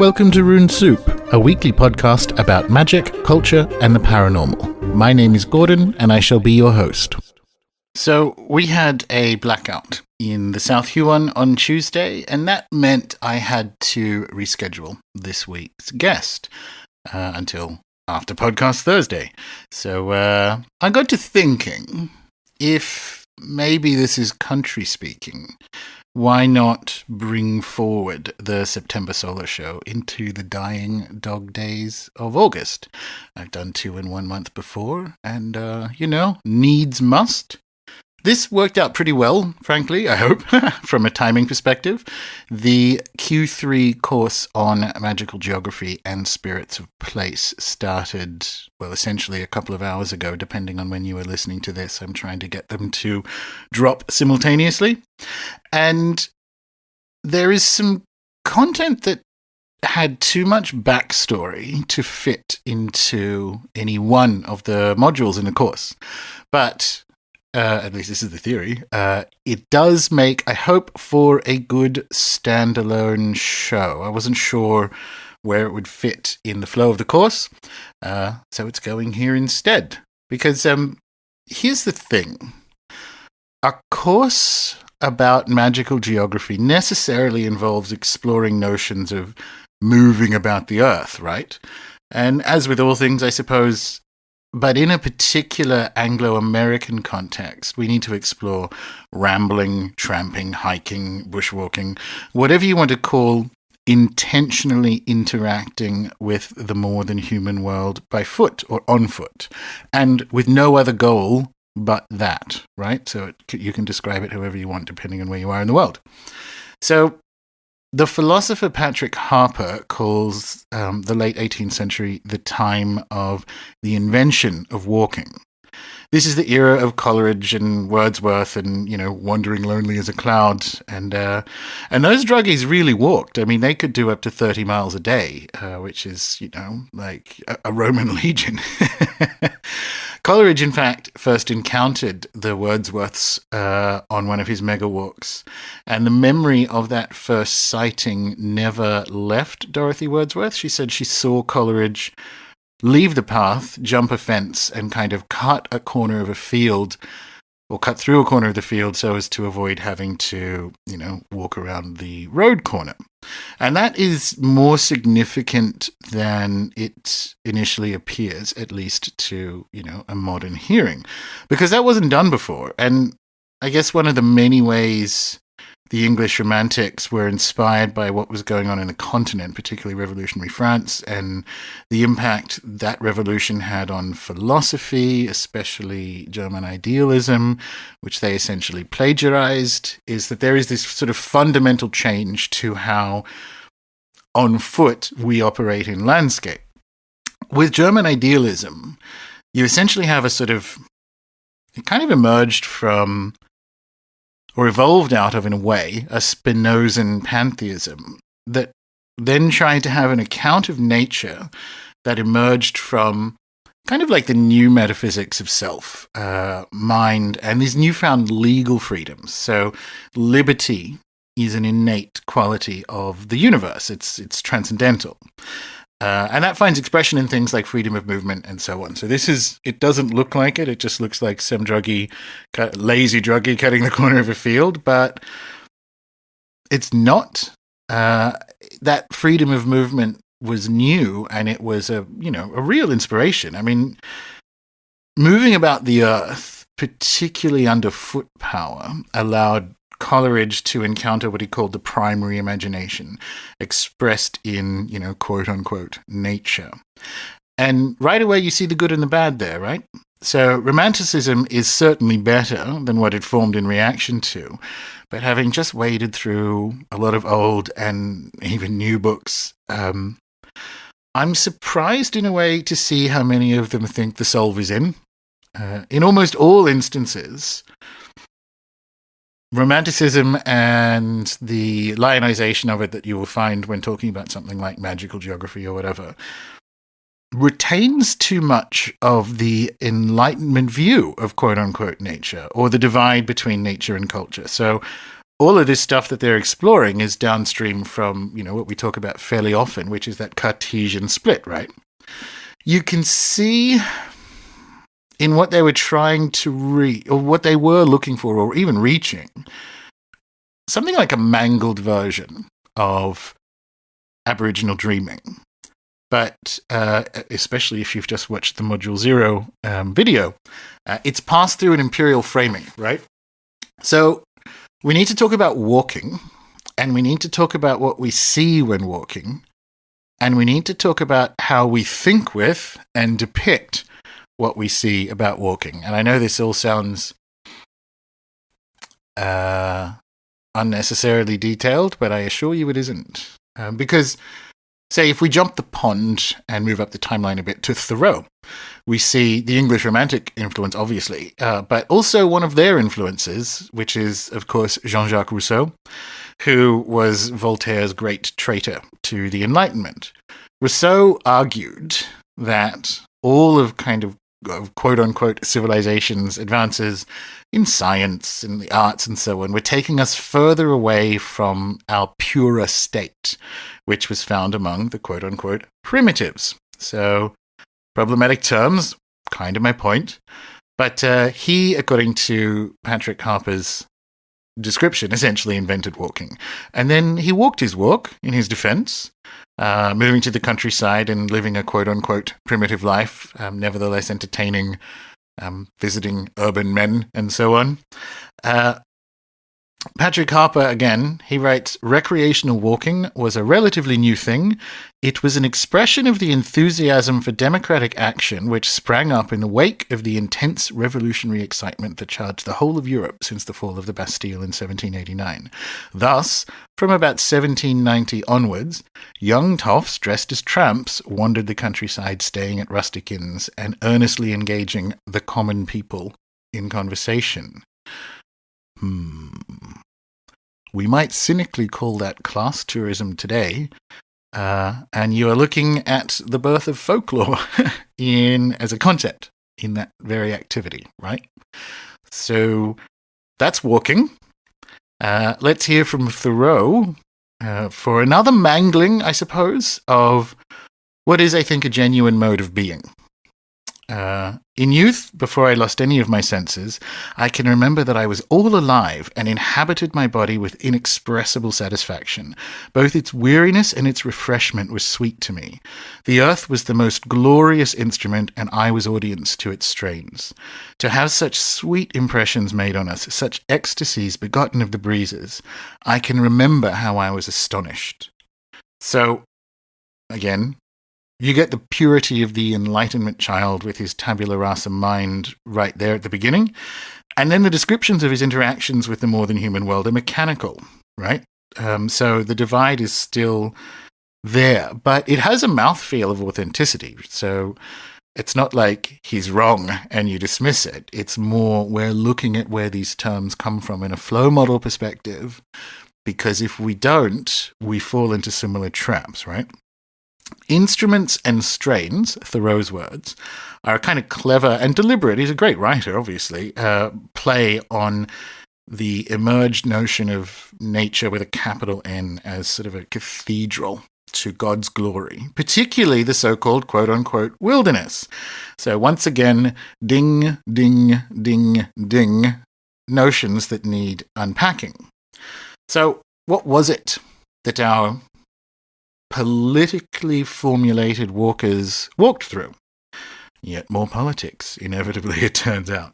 Welcome to Rune Soup, a weekly podcast about magic, culture, and the paranormal. My name is Gordon, and I shall be your host. So, we had a blackout in the South Huon on Tuesday, and that meant I had to reschedule this week's guest until after podcast Thursday. So, I got to thinking, if maybe this is country speaking, why not bring forward the September solo show into the dying dog days of August? I've done 2 in 1 month before, and, needs must. This worked out pretty well, frankly, I hope, from a timing perspective. The Q3 course on magical geography and spirits of place started, well, essentially a couple of hours ago, depending on when you were listening to this. I'm trying to get them to drop simultaneously. And there is some content that had too much backstory to fit into any one of the modules in the course. But at least this is the theory, it does make, I hope, for a good standalone show. I wasn't sure where it would fit in the flow of the course, so it's going here instead. Because here's the thing. A course about magical geography necessarily involves exploring notions of moving about the earth, right? And as with all things, I suppose, but in a particular Anglo-American context, we need to explore rambling, tramping, hiking, bushwalking, whatever you want to call intentionally interacting with the more than human world by foot or on foot, and with no other goal but that, right? So you can describe it however you want, depending on where you are in the world. So the philosopher Patrick Harpur calls the late 18th century the time of the invention of walking. This is the era of Coleridge and Wordsworth and, wandering lonely as a cloud. And those druggies really walked. I mean, they could do up to 30 miles a day, which is, like a Roman legion. Coleridge, in fact, first encountered the Wordsworths on one of his mega walks, and the memory of that first sighting never left Dorothy Wordsworth. She said she saw Coleridge leave the path, jump a fence, and kind of cut a corner of a field, or cut through a corner of the field so as to avoid having to, walk around the road corner. And that is more significant than it initially appears, at least to, a modern hearing, because that wasn't done before. And I guess one of the many ways the English Romantics were inspired by what was going on in the continent, particularly revolutionary France, and the impact that revolution had on philosophy, especially German idealism, which they essentially plagiarized, is that there is this sort of fundamental change to how on foot we operate in landscape. With German idealism, you essentially have a sort of, it kind of emerged from, or evolved out of, in a way, a Spinozan pantheism that then tried to have an account of nature that emerged from kind of like the new metaphysics of self, mind, and these newfound legal freedoms. So liberty is an innate quality of the universe. It's transcendental. And that finds expression in things like freedom of movement and so on. So it doesn't look like it. It just looks like some lazy druggie cutting the corner of a field, but it's not. That freedom of movement was new, and it was a real inspiration. I mean, moving about the earth, particularly under foot power, allowed Coleridge to encounter what he called the primary imagination, expressed in, quote unquote, nature. And right away you see the good and the bad there, right? So Romanticism is certainly better than what it formed in reaction to, but having just waded through a lot of old and even new books, I'm surprised in a way to see how many of them think the solve is in. In almost all instances, Romanticism and the lionization of it that you will find when talking about something like magical geography or whatever retains too much of the Enlightenment view of quote-unquote nature, or the divide between nature and culture. So all of this stuff that they're exploring is downstream from, what we talk about fairly often, which is that Cartesian split, right? You can see in what they were trying to or what they were looking for, or even reaching, something like a mangled version of Aboriginal dreaming. But especially if you've just watched the Module 0 video, it's passed through an Imperial framing, right? So we need to talk about walking, and we need to talk about what we see when walking, and we need to talk about how we think with and depict what we see about walking. And I know this all sounds unnecessarily detailed, but I assure you it isn't. Because, say, if we jump the pond and move up the timeline a bit to Thoreau, we see the English Romantic influence, obviously, but also one of their influences, which is, of course, Jean-Jacques Rousseau, who was Voltaire's great traitor to the Enlightenment. Rousseau argued that all of quote-unquote civilization's advances in science and the arts and so on were taking us further away from our purer state, which was found among the quote-unquote primitives. So, problematic terms, kind of my point. But he, according to Patrick Harper's description, essentially invented walking. And then he walked his walk, in his defense, moving to the countryside and living a quote-unquote primitive life, nevertheless entertaining, visiting urban men, and so on. Patrick Harper, again, he writes, recreational walking was a relatively new thing. It was an expression of the enthusiasm for democratic action which sprang up in the wake of the intense revolutionary excitement that charged the whole of Europe since the fall of the Bastille in 1789. Thus, from about 1790 onwards, young toffs dressed as tramps wandered the countryside, staying at rustic inns and earnestly engaging the common people in conversation. We might cynically call that class tourism today, and you are looking at the birth of folklore as a concept in that very activity, right? So that's walking. Let's hear from Thoreau for another mangling, I suppose, of what is, I think, a genuine mode of being. In youth, before I lost any of my senses, I can remember that I was all alive and inhabited my body with inexpressible satisfaction. Both its weariness and its refreshment was sweet to me. The earth was the most glorious instrument, and I was audience to its strains. To have such sweet impressions made on us, such ecstasies begotten of the breezes, I can remember how I was astonished. So, again, you get the purity of the Enlightenment child with his tabula rasa mind right there at the beginning. And then the descriptions of his interactions with the more than human world are mechanical, right? So the divide is still there, but it has a mouthfeel of authenticity. So it's not like he's wrong and you dismiss it. It's more we're looking at where these terms come from in a flow model perspective, because if we don't, we fall into similar traps, right? Instruments and strains, Thoreau's words, are a kind of clever and deliberate, he's a great writer, obviously, play on the emerged notion of nature with a capital N as sort of a cathedral to God's glory, particularly the so-called quote-unquote wilderness. So once again, ding, ding, ding, ding, notions that need unpacking. So what was it that our politically formulated walkers walked through? Yet more politics, inevitably, it turns out.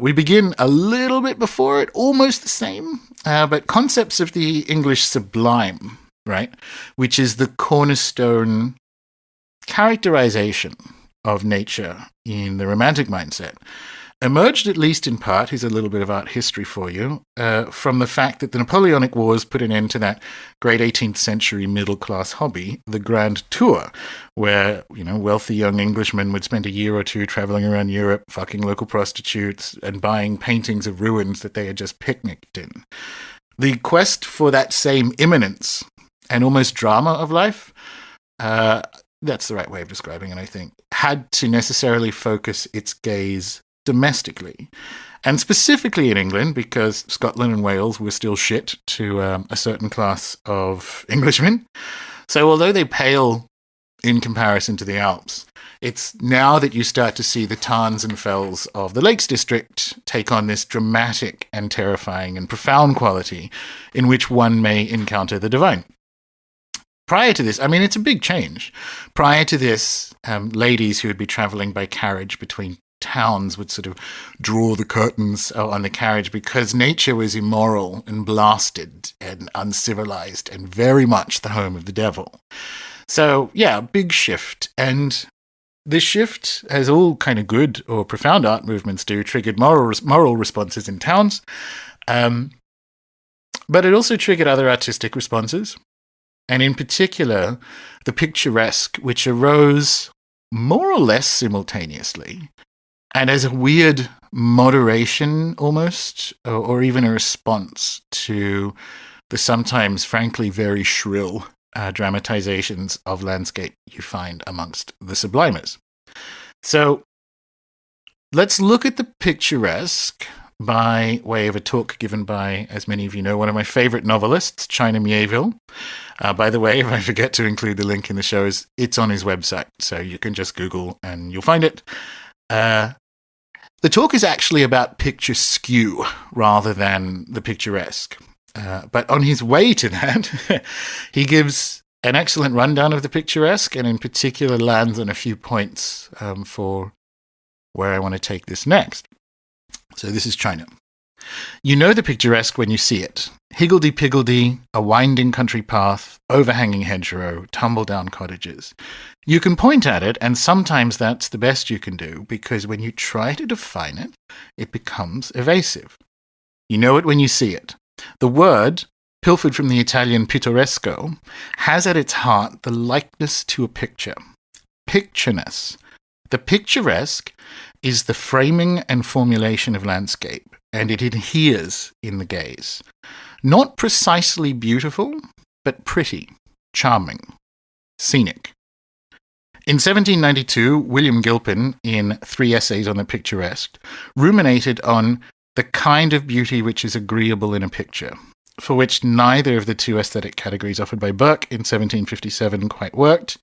We begin a little bit before it, almost the same, but concepts of the English sublime, right, which is the cornerstone characterization of nature in the Romantic mindset, emerged, at least in part, here's a little bit of art history for you, from the fact that the Napoleonic Wars put an end to that great 18th century middle-class hobby, the Grand Tour, where, wealthy young Englishmen would spend a year or two traveling around Europe, fucking local prostitutes, and buying paintings of ruins that they had just picnicked in. The quest for that same immanence and almost drama of life, that's the right way of describing it, I think, had to necessarily focus its gaze domestically. And specifically in England, because Scotland and Wales were still shit to a certain class of Englishmen. So although they pale in comparison to the Alps, it's now that you start to see the tarns and fells of the Lakes District take on this dramatic and terrifying and profound quality in which one may encounter the divine. Prior to this, I mean, it's a big change. Prior to this, ladies who would be traveling by carriage between towns would sort of draw the curtains on the carriage because nature was immoral and blasted and uncivilized and very much the home of the devil. So, yeah, big shift. And this shift, as all kind of good or profound art movements do, triggered moral responses in towns. But it also triggered other artistic responses. And in particular, the picturesque, which arose more or less simultaneously. And as a weird moderation almost, or even a response to the sometimes, frankly, very shrill dramatizations of landscape you find amongst the sublimers. So let's look at the picturesque by way of a talk given by, as many of you know, one of my favorite novelists, China Mieville. By the way, if I forget to include the link in the shows, it's on his website, so you can just Google and you'll find it. The talk is actually about picturesque rather than the picturesque. But on his way to that, he gives an excellent rundown of the picturesque and in particular lands on a few points for where I want to take this next. So this is China. You know the picturesque when you see it. Higgledy-piggledy, a winding country path, overhanging hedgerow, tumble-down cottages. You can point at it, and sometimes that's the best you can do, because when you try to define it, it becomes evasive. You know it when you see it. The word, pilfered from the Italian pittoresco, has at its heart the likeness to a picture. Pictureness. The picturesque is the framing and formulation of landscape, and it adheres in the gaze. Not precisely beautiful, but pretty, charming, scenic. In 1792, William Gilpin, in 3 essays on the picturesque, ruminated on the kind of beauty which is agreeable in a picture, for which neither of the two aesthetic categories offered by Burke in 1757 quite worked.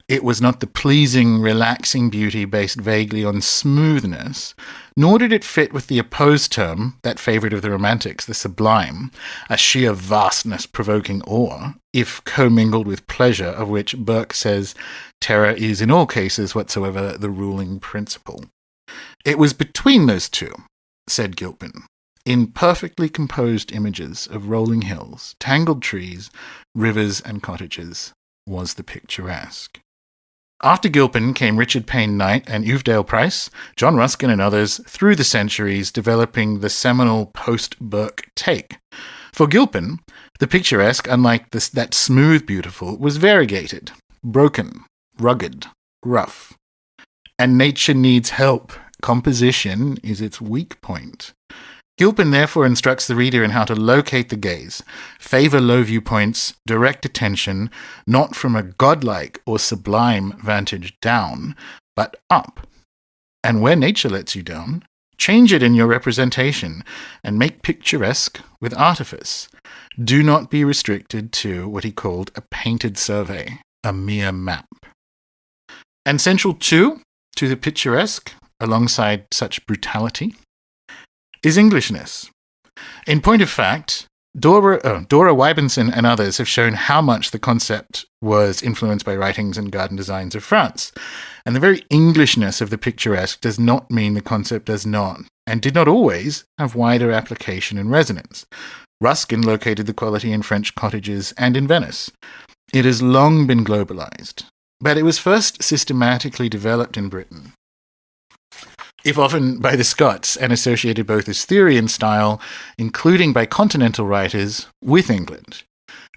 It was not the pleasing, relaxing beauty based vaguely on smoothness, nor did it fit with the opposed term, that favourite of the Romantics, the sublime, a sheer vastness provoking awe, if commingled with pleasure, of which Burke says terror is in all cases whatsoever the ruling principle. It was between those two, said Gilpin, in perfectly composed images of rolling hills, tangled trees, rivers and cottages, was the picturesque. After Gilpin came Richard Payne Knight and Uvedale Price, John Ruskin and others, through the centuries, developing the seminal post-Burke take. For Gilpin, the picturesque, unlike that smooth beautiful, was variegated, broken, rugged, rough. And nature needs help. Composition is its weak point. Gilpin therefore instructs the reader in how to locate the gaze, favour low viewpoints, direct attention, not from a godlike or sublime vantage down, but up. And where nature lets you down, change it in your representation and make picturesque with artifice. Do not be restricted to what he called a painted survey, a mere map. And central too, to the picturesque, alongside such brutality, is Englishness. In point of fact, Dora Wybenson and others have shown how much the concept was influenced by writings and garden designs of France. And the very Englishness of the picturesque does not mean the concept does not, and did not always, have wider application and resonance. Ruskin located the quality in French cottages and in Venice. It has long been globalized, but it was first systematically developed in Britain, if often by the Scots, and associated both as theory and style, including by continental writers, with England.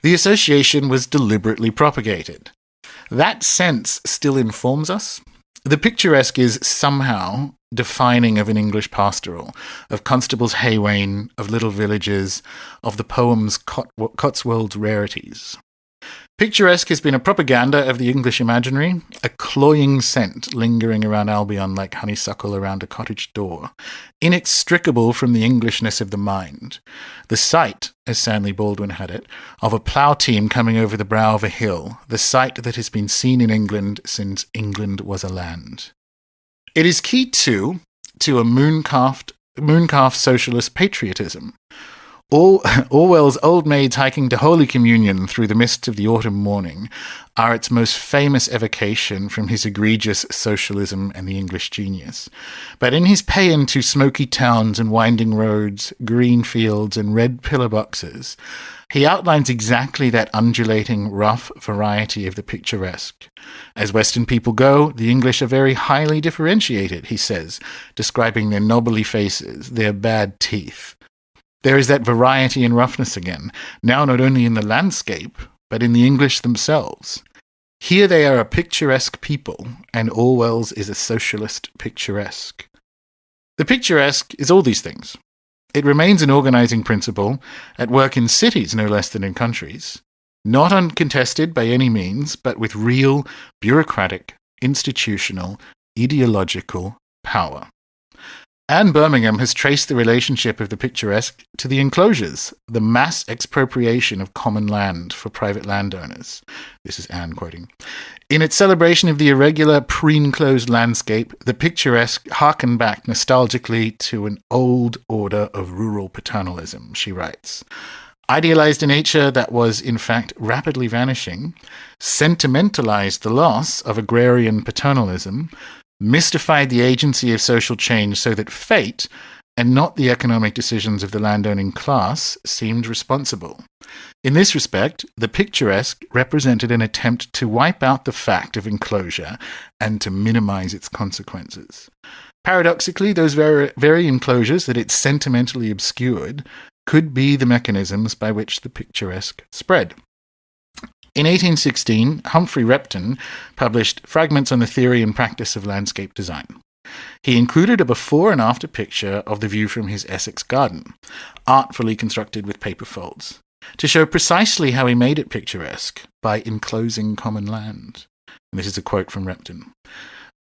The association was deliberately propagated. That sense still informs us. The picturesque is somehow defining of an English pastoral, of Constable's Haywain, of little villages, of the poem's Cotswold rarities. Picturesque has been a propaganda of the English imaginary, a cloying scent lingering around Albion like honeysuckle around a cottage door, inextricable from the Englishness of the mind. The sight, as Stanley Baldwin had it, of a plough team coming over the brow of a hill, the sight that has been seen in England since England was a land. It is key, too, to a mooncalf socialist patriotism. Orwell's old maids hiking to Holy Communion through the mists of the autumn morning are its most famous evocation from his egregious socialism and the English genius. But in his paean to smoky towns and winding roads, green fields and red pillar boxes, he outlines exactly that undulating, rough variety of the picturesque. As Western people go, the English are very highly differentiated, he says, describing their knobbly faces, their bad teeth. There is that variety and roughness again, now not only in the landscape, but in the English themselves. Here they are a picturesque people, and Orwell's is a socialist picturesque. The picturesque is all these things. It remains an organizing principle, at work in cities no less than in countries. Not uncontested by any means, but with real, bureaucratic, institutional, ideological power. Anne Birmingham has traced the relationship of the picturesque to the enclosures, the mass expropriation of common land for private landowners. This is Anne quoting. In its celebration of the irregular, pre-enclosed landscape, the picturesque harken back nostalgically to an old order of rural paternalism, she writes. Idealized a nature that was, in fact, rapidly vanishing, sentimentalized the loss of agrarian paternalism, mystified the agency of social change so that fate, and not the economic decisions of the landowning class, seemed responsible. In this respect, the picturesque represented an attempt to wipe out the fact of enclosure and to minimize its consequences. Paradoxically, those very enclosures that it sentimentally obscured could be the mechanisms by which the picturesque spread. In 1816, Humphrey Repton published Fragments on the Theory and Practice of Landscape Design. He included a before and after picture of the view from his Essex garden, artfully constructed with paper folds, to show precisely how he made it picturesque by enclosing common land. And this is a quote from Repton.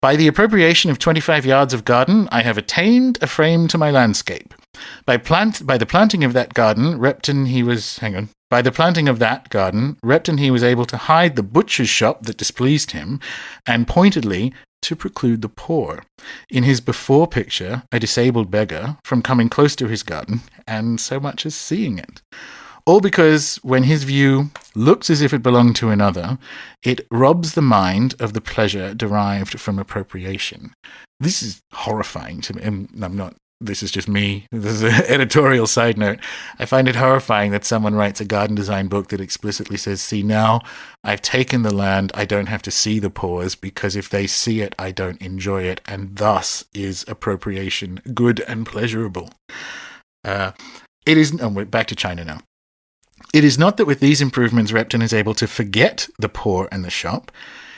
By the appropriation of 25 yards of garden, I have attained a frame to my landscape. By the planting of that garden, Repton he was able to hide the butcher's shop that displeased him, and pointedly to preclude the poor. In his before picture, a disabled beggar, from coming close to his garden, and so much as seeing it. All because, when his view looks as if it belonged to another, it robs the mind of the pleasure derived from appropriation. This is horrifying to me, and this is just me. This is an editorial side note. I find it horrifying that someone writes a garden design book that explicitly says, see, now I've taken the land, I don't have to see the poors, because if they see it, I don't enjoy it, and thus is appropriation good and pleasurable. Back to China now. It is not that with these improvements Repton is able to forget the poor and the shop.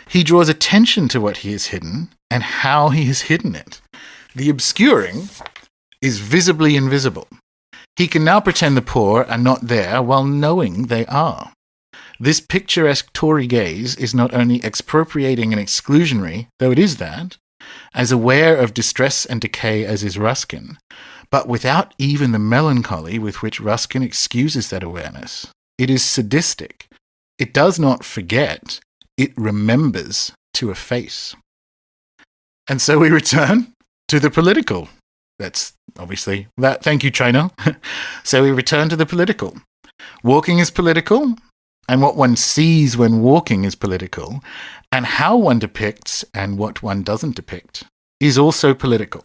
He draws attention to what he has hidden and how he has hidden it. The obscuring is visibly invisible. He can now pretend the poor are not there while knowing they are. This picturesque Tory gaze is not only expropriating and exclusionary, though it is that, as aware of distress and decay as is Ruskin, but without even the melancholy with which Ruskin excuses that awareness. It is sadistic. It does not forget. It remembers to efface. And so we return to the political. That's obviously that. Thank you, China. So we return to the political. Walking is political, and what one sees when walking is political, and how one depicts and what one doesn't depict is also political.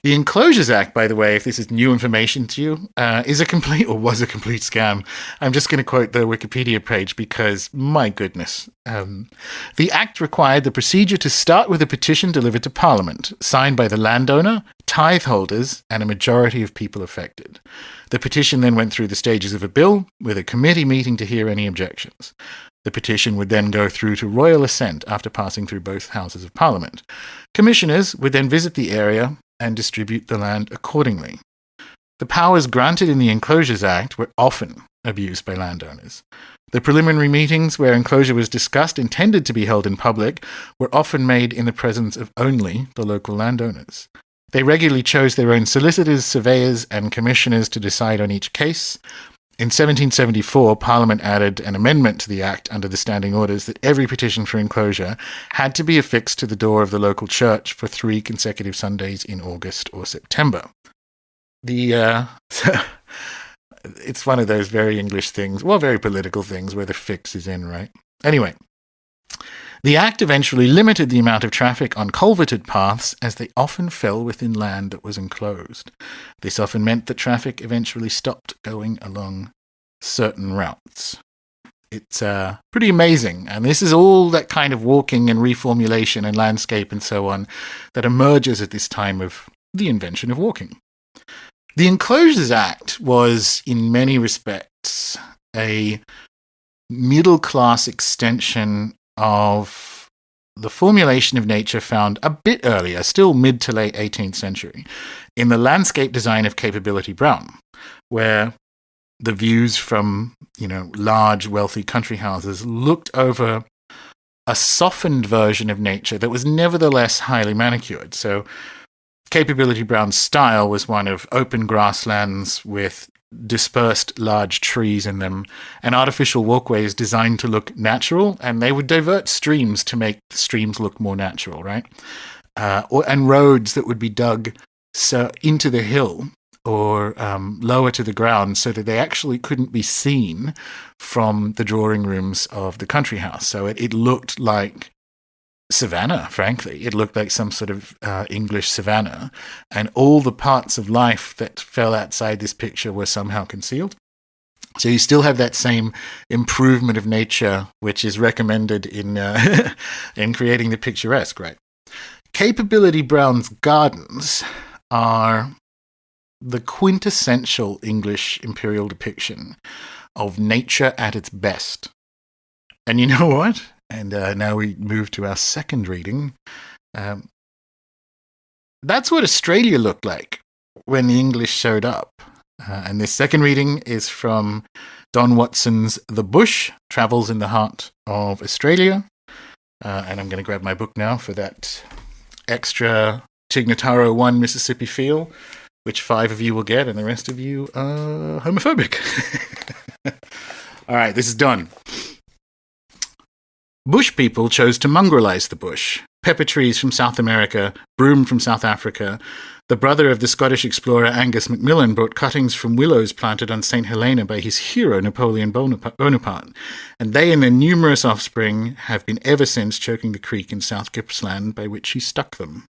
The Enclosures Act, by the way, if this is new information to you, was a complete scam. I'm just going to quote the Wikipedia page because, my goodness. The Act required the procedure to start with a petition delivered to Parliament, signed by the landowner, tithe holders, and a majority of people affected. The petition then went through the stages of a bill, with a committee meeting to hear any objections. The petition would then go through to royal assent after passing through both houses of Parliament. Commissioners would then visit the area and distribute the land accordingly. The powers granted in the Enclosures Act were often, abused by landowners. The preliminary meetings where enclosure was discussed, intended to be held in public, were often made in the presence of only the local landowners. They regularly chose their own solicitors, surveyors, and commissioners to decide on each case. In 1774, Parliament added an amendment to the Act under the Standing Orders that every petition for enclosure had to be affixed to the door of the local church for 3 consecutive Sundays in August or September. It's one of those very English things, well, very political things where the fix is in, right? Anyway, the Act eventually limited the amount of traffic on culverted paths as they often fell within land that was enclosed. This often meant that traffic eventually stopped going along certain routes. It's pretty amazing, and this is all that kind of walking and reformulation and landscape and so on that emerges at this time of the invention of walking. The Enclosures Act was, in many respects, a middle-class extension of the formulation of nature found a bit earlier, still mid to late 18th century, in the landscape design of Capability Brown, where the views from, large, wealthy country houses looked over a softened version of nature that was nevertheless highly manicured. So Capability Brown's style was one of open grasslands with dispersed large trees in them and artificial walkways designed to look natural, and they would divert streams to make the streams look more natural, right? And roads that would be dug into the hill or lower to the ground so that they actually couldn't be seen from the drawing rooms of the country house. So it looked like savannah, frankly. It looked like some sort of English savannah, and all the parts of life that fell outside this picture were somehow concealed. So you still have that same improvement of nature, which is recommended in in creating the picturesque, right? Capability Brown's gardens are the quintessential English imperial depiction of nature at its best. And you know what? And now we move to our second reading. That's what Australia looked like when the English showed up. And this second reading is from Don Watson's The Bush, Travels in the Heart of Australia. And I'm going to grab my book now for that extra Tignataro 1 Mississippi feel, which 5 of you will get, and the rest of you are homophobic. All right, this is done. Bush people chose to mongrelize the bush. Pepper trees from South America, broom from South Africa. The brother of the Scottish explorer Angus Macmillan brought cuttings from willows planted on St. Helena by his hero Napoleon Bonaparte, and they and their numerous offspring have been ever since choking the creek in South Gippsland by which he stuck them.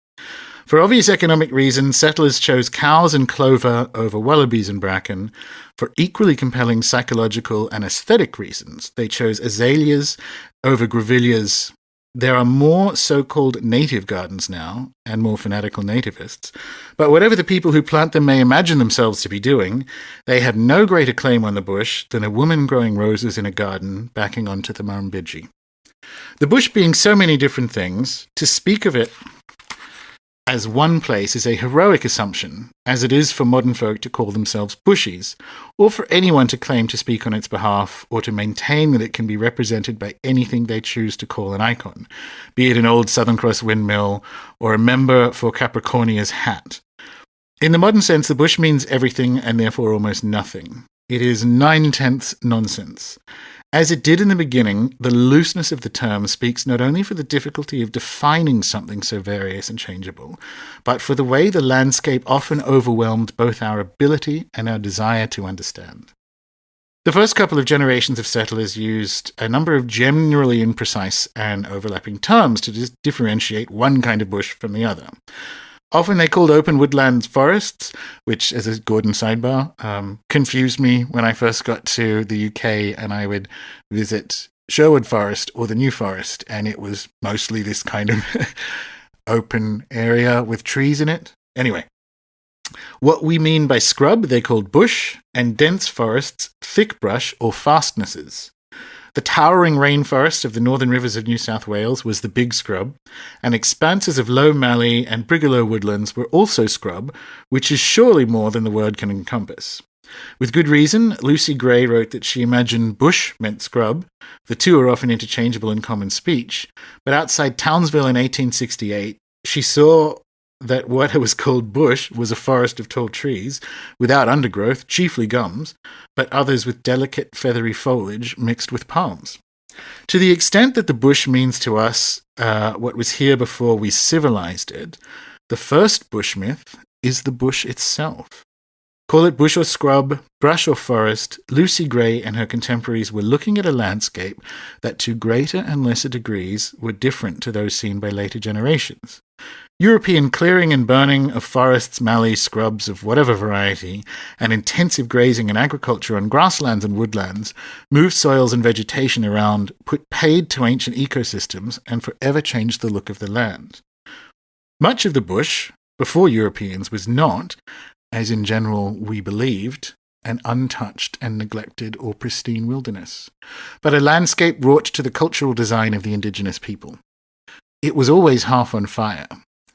For obvious economic reasons, settlers chose cows and clover over wallabies and bracken. For equally compelling psychological and aesthetic reasons, they chose azaleas over grevilleas. There are more so-called native gardens now, and more fanatical nativists, but whatever the people who plant them may imagine themselves to be doing, they have no greater claim on the bush than a woman growing roses in a garden backing onto the Murrumbidgee. The bush being so many different things, to speak of it as one place is a heroic assumption, as it is for modern folk to call themselves bushies, or for anyone to claim to speak on its behalf, or to maintain that it can be represented by anything they choose to call an icon, be it an old Southern Cross windmill, or a member for Capricornia's hat. In the modern sense, the bush means everything and therefore almost nothing. It is 9/10 nonsense. As it did in the beginning, the looseness of the term speaks not only for the difficulty of defining something so various and changeable, but for the way the landscape often overwhelmed both our ability and our desire to understand. The first couple of generations of settlers used a number of generally imprecise and overlapping terms to differentiate one kind of bush from the other. Often they called open woodlands forests, which, as a Gordon sidebar, confused me when I first got to the UK and I would visit Sherwood Forest or the New Forest, and it was mostly this kind of open area with trees in it. Anyway, what we mean by scrub, they called bush, and dense forests, thick brush or fastnesses. The towering rainforest of the northern rivers of New South Wales was the big scrub, and expanses of low mallee and brigalow woodlands were also scrub, which is surely more than the word can encompass. With good reason, Lucy Gray wrote that she imagined bush meant scrub. The two are often interchangeable in common speech, but outside Townsville in 1868, she saw that what was called bush was a forest of tall trees, without undergrowth, chiefly gums, but others with delicate feathery foliage mixed with palms. To the extent that the bush means to us what was here before we civilized it, the first bush myth is the bush itself. Call it bush or scrub, brush or forest, Lucy Gray and her contemporaries were looking at a landscape that to greater and lesser degrees were different to those seen by later generations. European clearing and burning of forests, mallees, scrubs of whatever variety, and intensive grazing and agriculture on grasslands and woodlands moved soils and vegetation around, put paid to ancient ecosystems, and forever changed the look of the land. Much of the bush, before Europeans, was not, as in general we believed, an untouched and neglected or pristine wilderness, but a landscape wrought to the cultural design of the indigenous people. It was always half on fire.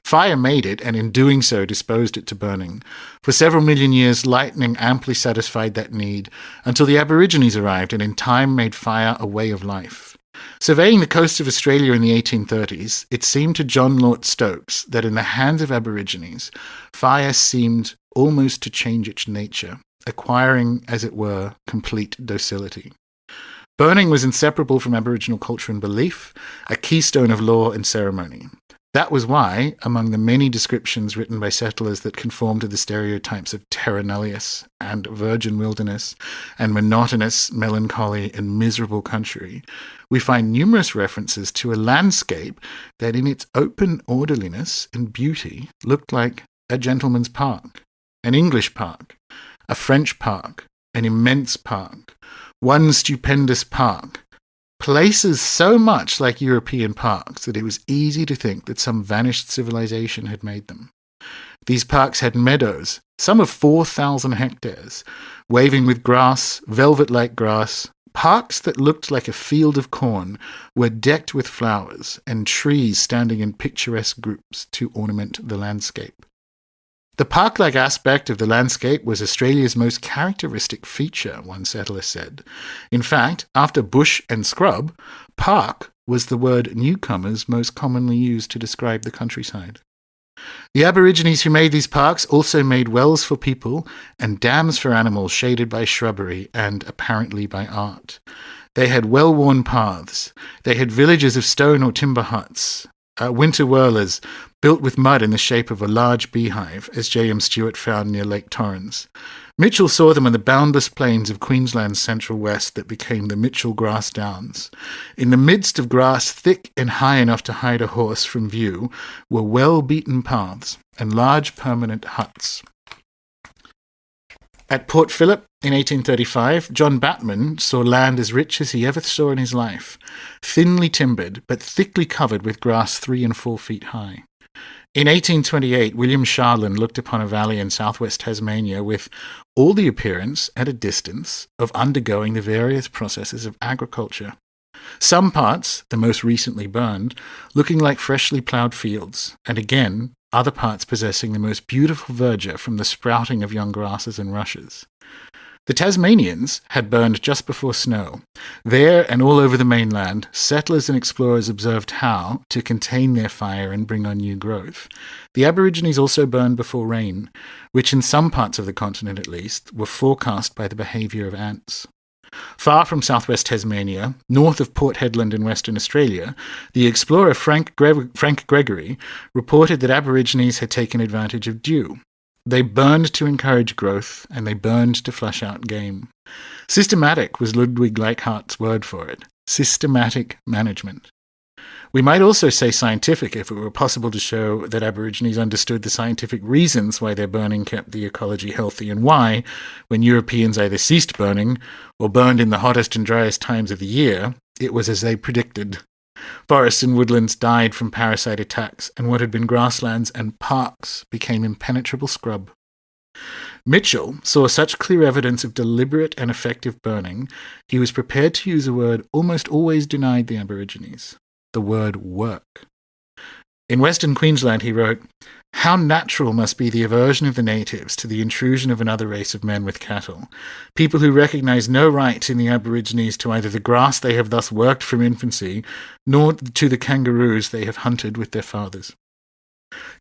Fire made it, and in doing so disposed it to burning. For several million years, lightning amply satisfied that need, until the Aborigines arrived and in time made fire a way of life. Surveying the coast of Australia in the 1830s, it seemed to John Lort Stokes that in the hands of Aborigines, fire seemed almost to change its nature, acquiring, as it were, complete docility. Burning was inseparable from Aboriginal culture and belief, a keystone of law and ceremony. That was why, among the many descriptions written by settlers that conform to the stereotypes of terra nullius and virgin wilderness and monotonous, melancholy, and miserable country, we find numerous references to a landscape that in its open orderliness and beauty looked like a gentleman's park, an English park, a French park, an immense park, one stupendous park, places so much like European parks that it was easy to think that some vanished civilization had made them. These parks had meadows, some of 4,000 hectares, waving with grass, velvet-like grass. Parks that looked like a field of corn were decked with flowers and trees standing in picturesque groups to ornament the landscape. The park-like aspect of the landscape was Australia's most characteristic feature, one settler said. In fact, after bush and scrub, park was the word newcomers most commonly used to describe the countryside. The Aborigines who made these parks also made wells for people and dams for animals shaded by shrubbery and apparently by art. They had well-worn paths. They had villages of stone or timber huts, winter whirlers built with mud in the shape of a large beehive, as J.M. Stewart found near Lake Torrens. Mitchell saw them on the boundless plains of Queensland's central west that became the Mitchell Grass Downs. In the midst of grass thick and high enough to hide a horse from view were well-beaten paths and large permanent huts. At Port Phillip in 1835, John Batman saw land as rich as he ever saw in his life, thinly timbered but thickly covered with grass 3 and 4 feet high. In 1828, William Sharland looked upon a valley in southwest Tasmania with all the appearance, at a distance, of undergoing the various processes of agriculture. Some parts, the most recently burned, looking like freshly ploughed fields, and again, other parts possessing the most beautiful verdure from the sprouting of young grasses and rushes. The Tasmanians had burned just before snow. There and all over the mainland, settlers and explorers observed how to contain their fire and bring on new growth. The Aborigines also burned before rain, which in some parts of the continent at least, were forecast by the behaviour of ants. Far from southwest Tasmania, north of Port Hedland in Western Australia, the explorer Frank Gregory reported that Aborigines had taken advantage of dew. They burned to encourage growth, and they burned to flush out game. Systematic was Ludwig Leichhardt's word for it. Systematic management. We might also say scientific if it were possible to show that Aborigines understood the scientific reasons why their burning kept the ecology healthy and why, when Europeans either ceased burning or burned in the hottest and driest times of the year, it was as they predicted. Forests and woodlands died from parasite attacks, and what had been grasslands and parks became impenetrable scrub. Mitchell saw such clear evidence of deliberate and effective burning, he was prepared to use a word almost always denied the Aborigines, the word work. In Western Queensland, he wrote, "How natural must be the aversion of the natives to the intrusion of another race of men with cattle, people who recognise no right in the Aborigines to either the grass they have thus worked from infancy, nor to the kangaroos they have hunted with their fathers."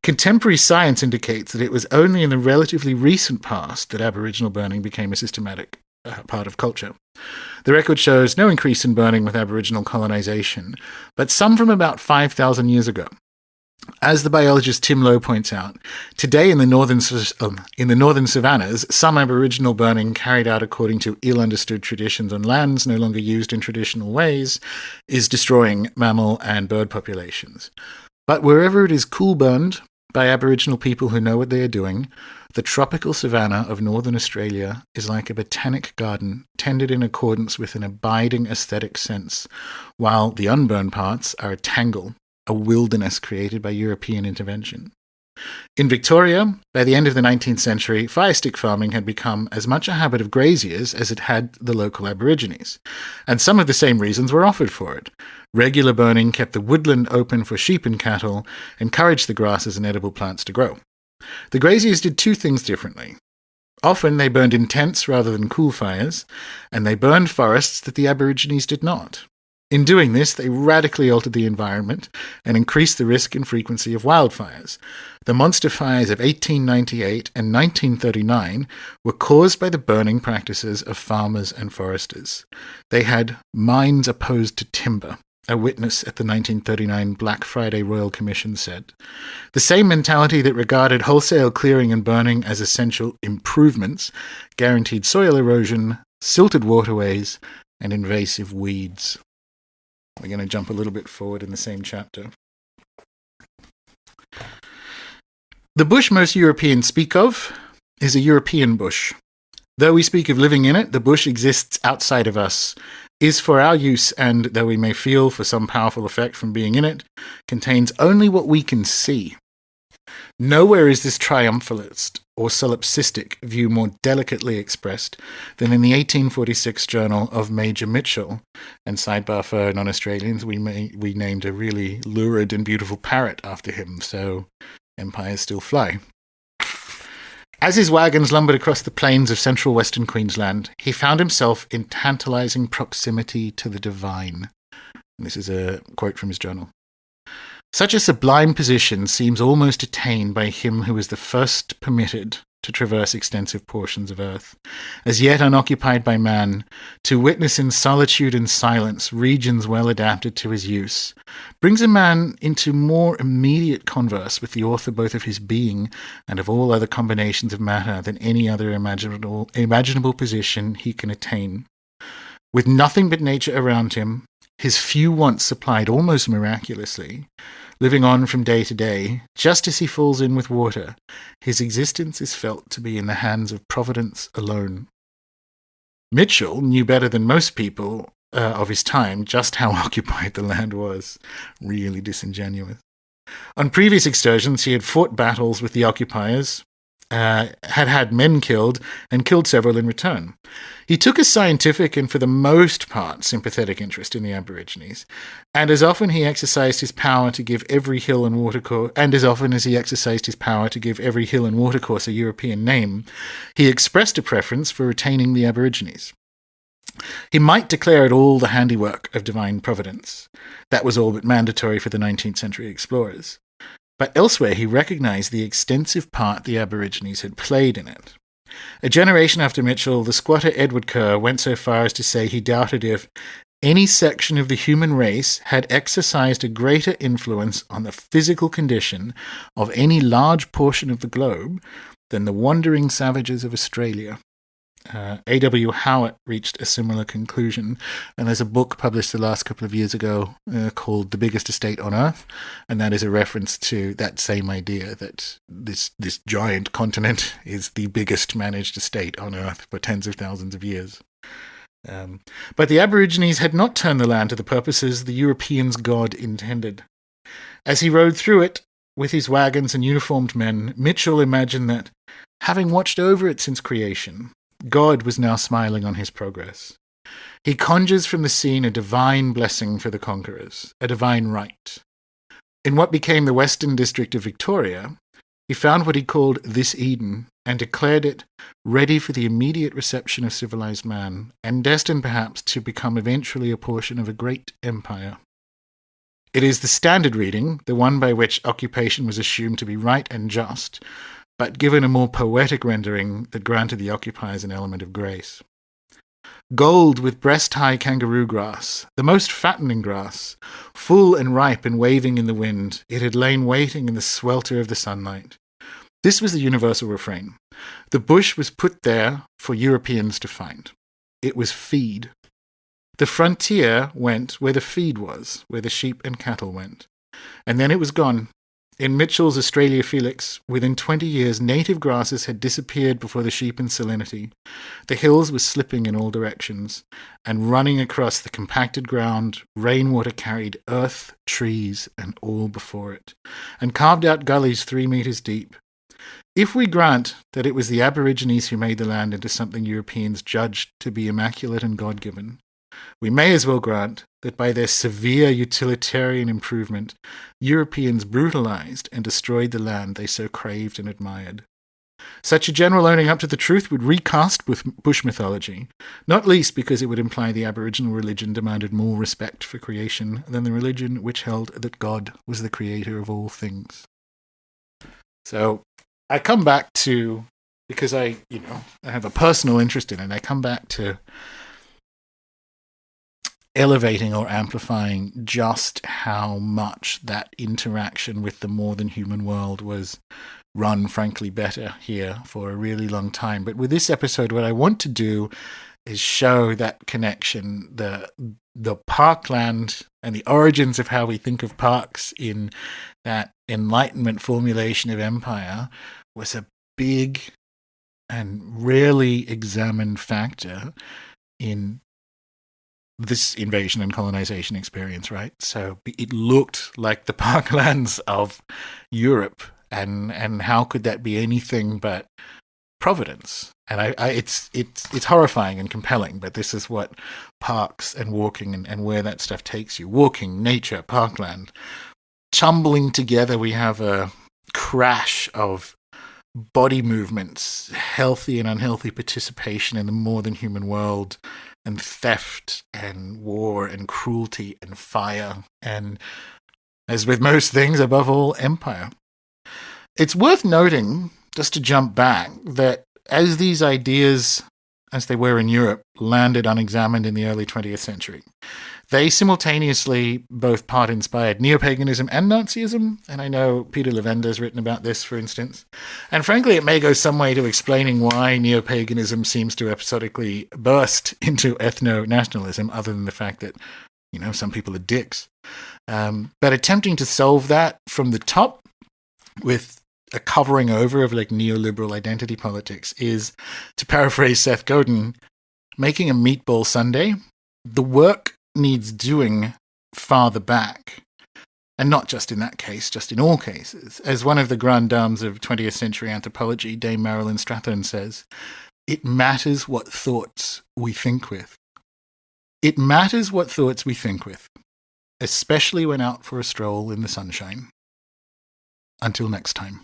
Contemporary science indicates that it was only in the relatively recent past that Aboriginal burning became a systematic part of culture. The record shows no increase in burning with Aboriginal colonisation, but some from about 5,000 years ago. As the biologist Tim Lowe points out, today in the northern savannas, some Aboriginal burning carried out according to ill-understood traditions on lands no longer used in traditional ways is destroying mammal and bird populations. But wherever it is cool burned by Aboriginal people who know what they are doing, the tropical savanna of northern Australia is like a botanic garden tended in accordance with an abiding aesthetic sense, while the unburned parts are a tangle, a wilderness created by European intervention. In Victoria, by the end of the 19th century, firestick farming had become as much a habit of graziers as it had the local Aborigines, and some of the same reasons were offered for it. Regular burning kept the woodland open for sheep and cattle, encouraged the grasses and edible plants to grow. The graziers did two things differently. Often they burned intense rather than cool fires, and they burned forests that the Aborigines did not. In doing this, they radically altered the environment and increased the risk and frequency of wildfires. The monster fires of 1898 and 1939 were caused by the burning practices of farmers and foresters. They had minds opposed to timber, a witness at the 1939 Black Friday Royal Commission said. The same mentality that regarded wholesale clearing and burning as essential improvements guaranteed soil erosion, silted waterways, and invasive weeds. We're going to jump a little bit forward in the same chapter. The bush most Europeans speak of is a European bush. Though we speak of living in it, the bush exists outside of us, is for our use, and, though we may feel for some powerful effect from being in it, contains only what we can see. Nowhere is this triumphalist or solipsistic view more delicately expressed than in the 1846 journal of Major Mitchell, and sidebar for non-Australians, we named a really lurid and beautiful parrot after him, so empires still fly. As his wagons lumbered across the plains of central Western Queensland, he found himself in tantalising proximity to the divine. And this is a quote from his journal. Such a sublime position seems almost attained by him who is the first permitted to traverse extensive portions of earth, as yet unoccupied by man, to witness in solitude and silence regions well adapted to his use, brings a man into more immediate converse with the author both of his being and of all other combinations of matter than any other imaginable position he can attain. With nothing but nature around him, his few wants supplied almost miraculously, living on from day to day, just as he falls in with water, his existence is felt to be in the hands of Providence alone. Mitchell knew better than most people of his time just how occupied the land was. Really disingenuous. On previous excursions, he had fought battles with the occupiers, had men killed, and killed several in return. He took a scientific and, for the most part, sympathetic interest in the Aborigines, and as often as he exercised his power to give every hill and watercourse a European name, he expressed a preference for retaining the Aborigines. He might declare it all the handiwork of divine providence. That was all but mandatory for the 19th century explorers. But elsewhere he recognised the extensive part the Aborigines had played in it. A generation after Mitchell, the squatter Edward Kerr went so far as to say he doubted if any section of the human race had exercised a greater influence on the physical condition of any large portion of the globe than the wandering savages of Australia. A.W. Howitt reached a similar conclusion, and there's a book published the last couple of years ago called The Biggest Estate on Earth, and that is a reference to that same idea that this giant continent is the biggest managed estate on Earth for tens of thousands of years. But the Aborigines had not turned the land to the purposes the Europeans' God intended. As he rode through it with his wagons and uniformed men, Mitchell imagined that, having watched over it since creation, God was now smiling on his progress. He conjures from the scene a divine blessing for the conquerors, a divine right. In what became the Western District of Victoria, he found what he called this Eden and declared it ready for the immediate reception of civilized man, and destined perhaps to become eventually a portion of a great empire. It is the standard reading, the one by which occupation was assumed to be right and just, but given a more poetic rendering that granted the occupiers an element of grace. Gold with breast-high kangaroo grass, the most fattening grass, full and ripe and waving in the wind, it had lain waiting in the swelter of the sunlight. This was the universal refrain. The bush was put there for Europeans to find. It was feed. The frontier went where the feed was, where the sheep and cattle went. And then it was gone. In Mitchell's Australia Felix, within 20 years, native grasses had disappeared before the sheep in salinity. The hills were slipping in all directions, and running across the compacted ground, rainwater carried earth, trees, and all before it, and carved out gullies 3 meters deep. If we grant that it was the Aborigines who made the land into something Europeans judged to be immaculate and God-given, we may as well grant that by their severe utilitarian improvement, Europeans brutalized and destroyed the land they so craved and admired. Such a general owning up to the truth would recast bush mythology, not least because it would imply the Aboriginal religion demanded more respect for creation than the religion which held that God was the creator of all things. So I come back to, because I have a personal interest in it, I come back to elevating or amplifying just how much that interaction with the more than human world was run, frankly, better here for a really long time. But with this episode, what I want to do is show that connection, the parkland and the origins of how we think of parks in that Enlightenment formulation of empire was a big and rarely examined factor in this invasion and colonization experience, right? So it looked like the parklands of Europe, and how could that be anything but providence? And it's horrifying and compelling, but this is what parks and walking and where that stuff takes you. Walking, nature, parkland, tumbling together, we have a crash of body movements, healthy and unhealthy participation in the more than human world, and theft and war and cruelty and fire, and, as with most things, above all, empire. It's worth noting, just to jump back, that as these ideas, as they were in Europe, landed unexamined in the early 20th century, they simultaneously both part-inspired neo-paganism and Nazism, and I know Peter Levender's written about this, for instance. And frankly, it may go some way to explaining why neo-paganism seems to episodically burst into ethno-nationalism, other than the fact that, some people are dicks. But attempting to solve that from the top with a covering over of neoliberal identity politics is, to paraphrase Seth Godin, making a meatball sundae. The work needs doing farther back, and not just in that case, just in all cases. As one of the grand dames of 20th century anthropology, Dame Marilyn Strathern, says, it matters what thoughts we think with. It matters what thoughts we think with, especially when out for a stroll in the sunshine. Until next time.